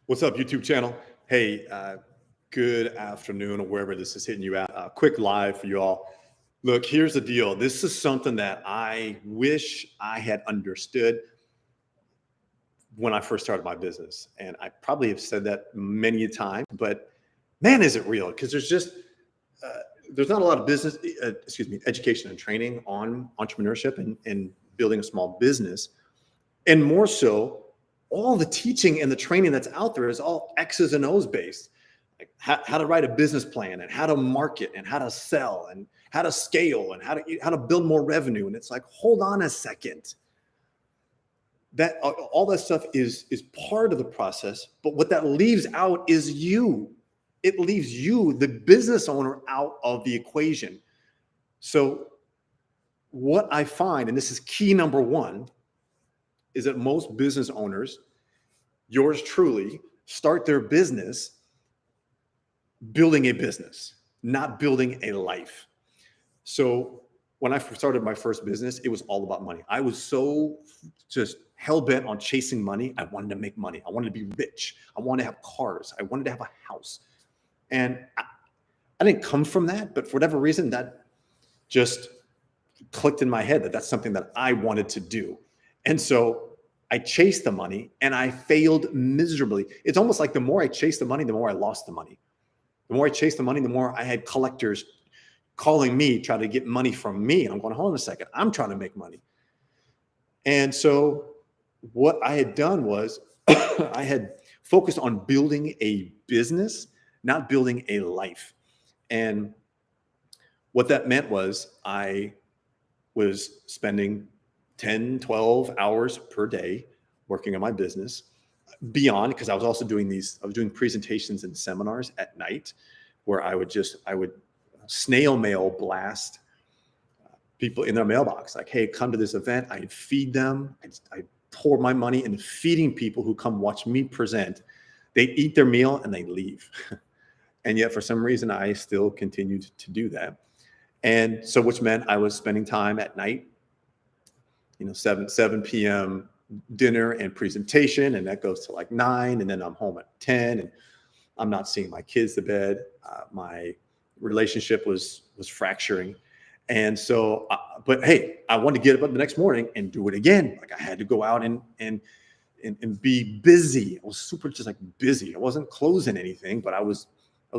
What's up, YouTube channel? Hey, good afternoon, or wherever this is hitting you at. Quick live for you all. Look, here's the deal. This is something that I wish I had understood when I first started my business. And I probably have said that many a time, but man, is it real? Because uh, there's not a lot of education and training on entrepreneurship and building a small business. And more so, all the teaching and the training that's out there is all X's and O's based. Like how to write a business plan and how to market and how to sell and how to scale and how to build more revenue. And it's like, hold on a second. That all that stuff is part of the process, but what that leaves out is you. It leaves you, the business owner, out of the equation. So what I find, and this is key number one, is that most business owners, yours truly, start their business building a business, not building a life. So when I started my first business, it was all about money. I was so just hell-bent on chasing money. I wanted to make money. I wanted to be rich. I wanted to have cars. I wanted to have a house. And I didn't come from that, but for whatever reason, that just clicked in my head that that's something that I wanted to do. And so I chased the money and I failed miserably. It's almost like the more I chased the money, the more I lost the money. The more I chased the money, the more I had collectors calling me, trying to get money from me. And I'm going, hold on a second, I'm trying to make money. And so what I had done was I had focused on building a business, not building a life. And what that meant was I was spending 10, 12 hours per day working on my business beyond, because I was doing presentations and seminars at night where I would snail mail blast people in their mailbox. Like, hey, come to this event. I'd feed them. I'd pour my money into feeding people who come watch me present. They eat their meal and they leave. And yet for some reason, I still continued to do that. And so, which meant I was spending time at night, 7 p.m. dinner and presentation, and that goes to like 9, and then I'm home at 10, and I'm not seeing my kids to bed. My relationship was fracturing. And so, but hey, I wanted to get up the next morning and do it again. Like I had to go out and be busy. I was super just like busy. I wasn't closing anything, but I was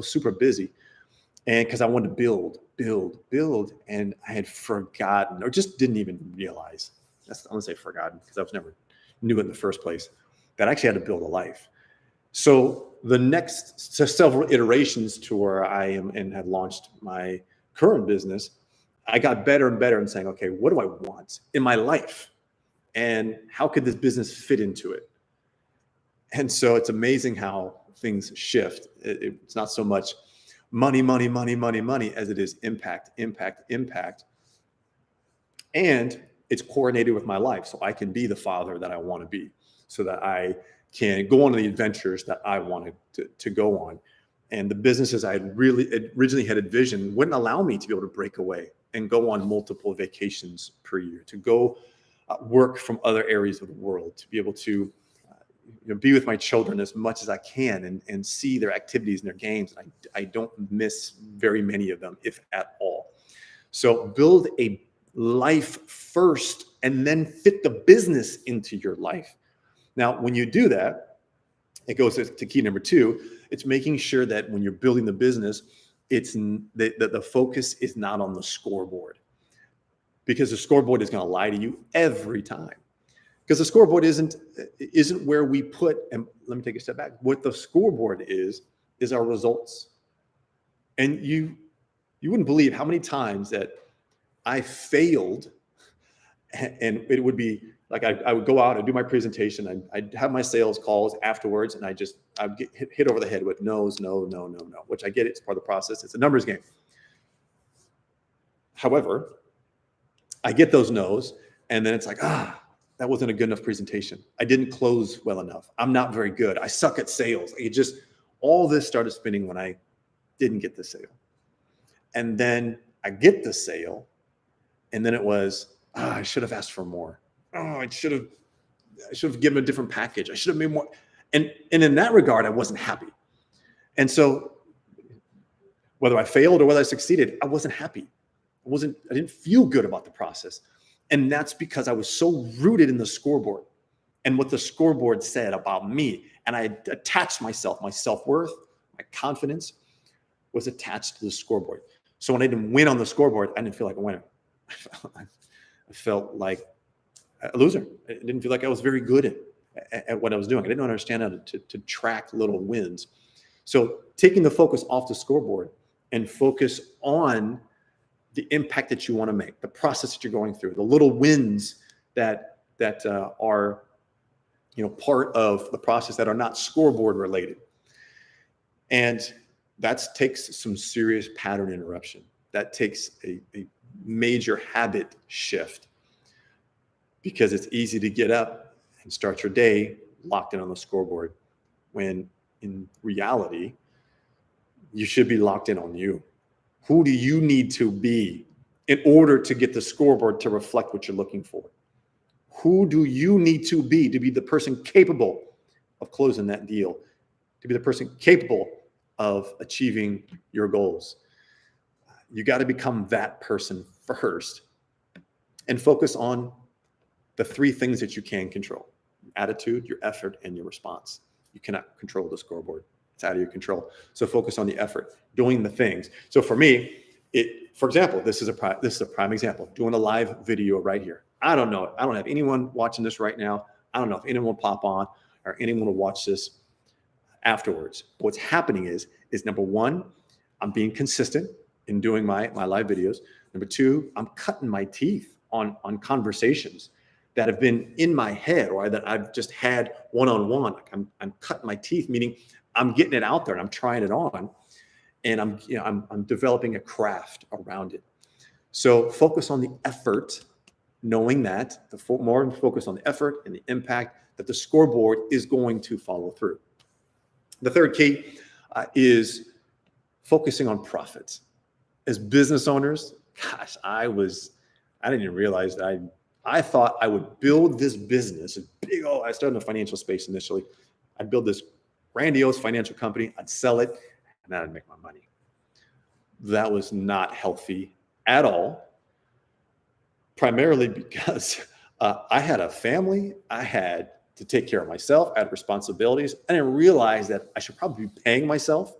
super busy. And because I wanted to build, and I had forgotten or just didn't even realize. I'm gonna say forgotten because I was never knew it in the first place, that I actually had to build a life. So the next several iterations to where I am and had launched my current business, I got better and better in saying, okay, what do I want in my life? And how could this business fit into it? And so it's amazing how things shift. It's not so much money as it is impact. And it's coordinated with my life. So I can be the father that I want to be, so that I can go on the adventures that I wanted to go on. And the businesses I originally had envisioned wouldn't allow me to be able to break away and go on multiple vacations per year, to go work from other areas of the world, to be able to be with my children as much as I can and see their activities and their games. And I don't miss very many of them, if at all. So build a life first and then fit the business into your life. Now, when you do that, it goes to key number 2. It's making sure that when you're building the business, it's the focus is not on the scoreboard, because the scoreboard is going to lie to you every time. Because the scoreboard isn't where we put, and let me take a step back. What the scoreboard is our results. And you wouldn't believe how many times that I failed, and it would be like I would go out and do my presentation. I'd have my sales calls afterwards, and I'd get hit over the head with no's, no, which I get. It's part of the process. It's a numbers game. However, I get those no's, and then it's like, that wasn't a good enough presentation. I didn't close well enough. I'm not very good. I suck at sales. All this started spinning when I didn't get the sale. And then I get the sale, and then it was, I should have asked for more. I should have given a different package. I should have made more. And in that regard, I wasn't happy. And so whether I failed or whether I succeeded, I wasn't happy. I didn't feel good about the process. And that's because I was so rooted in the scoreboard and what the scoreboard said about me. And I attached myself, my self-worth, my confidence was attached to the scoreboard. So when I didn't win on the scoreboard, I didn't feel like a winner. I felt like a loser. I didn't feel like I was very good at what I was doing. I didn't understand how to track little wins. So taking the focus off the scoreboard and focus on the impact that you want to make, the process that you're going through, the little wins that are part of the process that are not scoreboard related. And that takes some serious pattern interruption. That takes a major habit shift, because it's easy to get up and start your day locked in on the scoreboard, when in reality, you should be locked in on you. Who do you need to be in order to get the scoreboard to reflect what you're looking for? Who do you need to be the person capable of closing that deal, to be the person capable of achieving your goals? You got to become that person first and focus on the three things that you can control: your attitude, your effort, and your response. You cannot control the scoreboard. It's out of your control. So focus on the effort, doing the things. So for me, for example, this is a prime example, doing a live video right here. I don't know. I don't have anyone watching this right now. I don't know if anyone will pop on or anyone will watch this afterwards. But what's happening is number one, I'm being consistent in doing my live videos. Number two, I'm cutting my teeth on conversations that have been in my head or that I've just had one-on-one. Like I'm cutting my teeth, meaning I'm getting it out there and I'm trying it on, and I'm developing a craft around it. So focus on the effort, knowing that the more you focus on the effort and the impact, that the scoreboard is going to follow through. The third key is focusing on profits. As business owners, gosh, I didn't even realize that I thought I would build this business. I started in the financial space initially. I'd build this grandiose financial company. I'd sell it, and then I'd make my money. That was not healthy at all, primarily because I had a family. I had to take care of myself. I had responsibilities. I didn't realize that I should probably be paying myself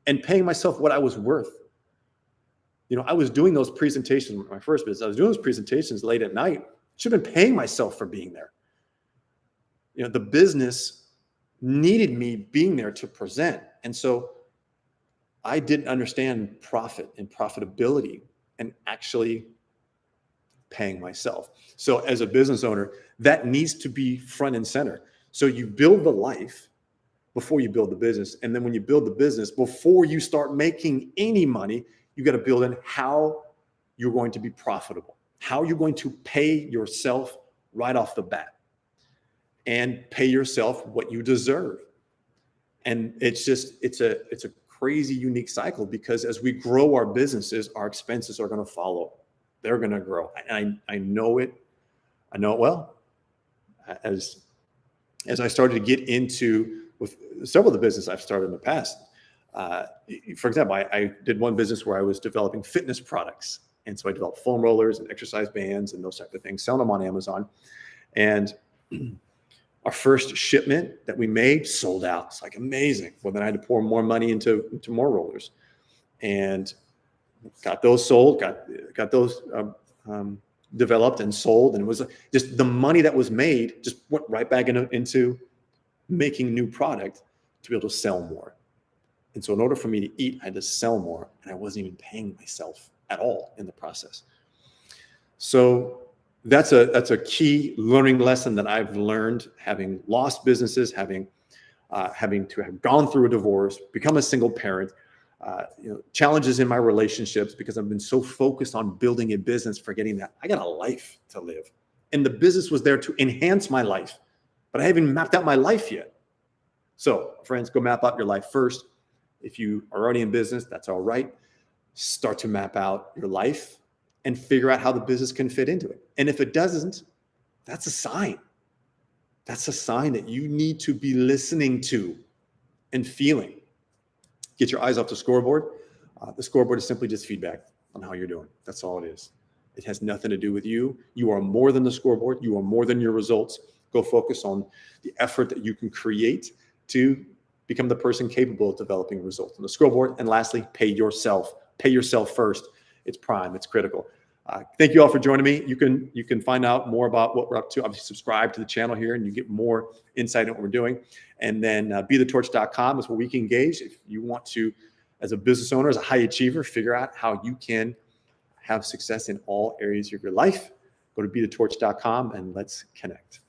what I was worth. I was doing those presentations with my first business. I was doing those presentations late at night. Should have been paying myself for being there. The business needed me being there to present. And so I didn't understand profit and profitability and actually paying myself. So as a business owner, that needs to be front and center. So you build the life before you build the business. And then when you build the business, before you start making any money, you got to build in how you're going to be profitable, how you're going to pay yourself right off the bat, and pay yourself what you deserve. And it's a crazy, unique cycle, because as we grow our businesses, our expenses are going to follow. They're going to grow. And I know it. I know it well. As I started to get into with several of the business I've started in the past. For example, I did one business where I was developing fitness products. And so I developed foam rollers and exercise bands and those type of things, selling them on Amazon. And our first shipment that we made sold out. It's like amazing. Well, then I had to pour more money into more rollers, and got those sold, got those developed and sold. And it was just the money that was made just went right back into making new product to be able to sell more. And so in order for me to eat, I had to sell more, and I wasn't even paying myself at all in the process. So that's a key learning lesson that I've learned, having lost businesses, having to have gone through a divorce, become a single parent, challenges in my relationships, because I've been so focused on building a business, forgetting that I got a life to live. And the business was there to enhance my life, but I haven't mapped out my life yet. So friends, go map out your life first. If you are already in business, that's all right. Start to map out your life and figure out how the business can fit into it. And if it doesn't, that's a sign. That's a sign that you need to be listening to and feeling. Get your eyes off the scoreboard. The scoreboard is simply just feedback on how you're doing. That's all it is. It has nothing to do with you. You are more than the scoreboard. You are more than your results. Go focus on the effort that you can create to become the person capable of developing results on the scoreboard. And lastly, pay yourself. Pay yourself first. It's prime. It's critical. Thank you all for joining me. You can find out more about what we're up to. Obviously, subscribe to the channel here, and you get more insight on what we're doing. And then BeTheTorch.com is where we can engage. If you want to, as a business owner, as a high achiever, figure out how you can have success in all areas of your life, go to BeTheTorch.com and let's connect.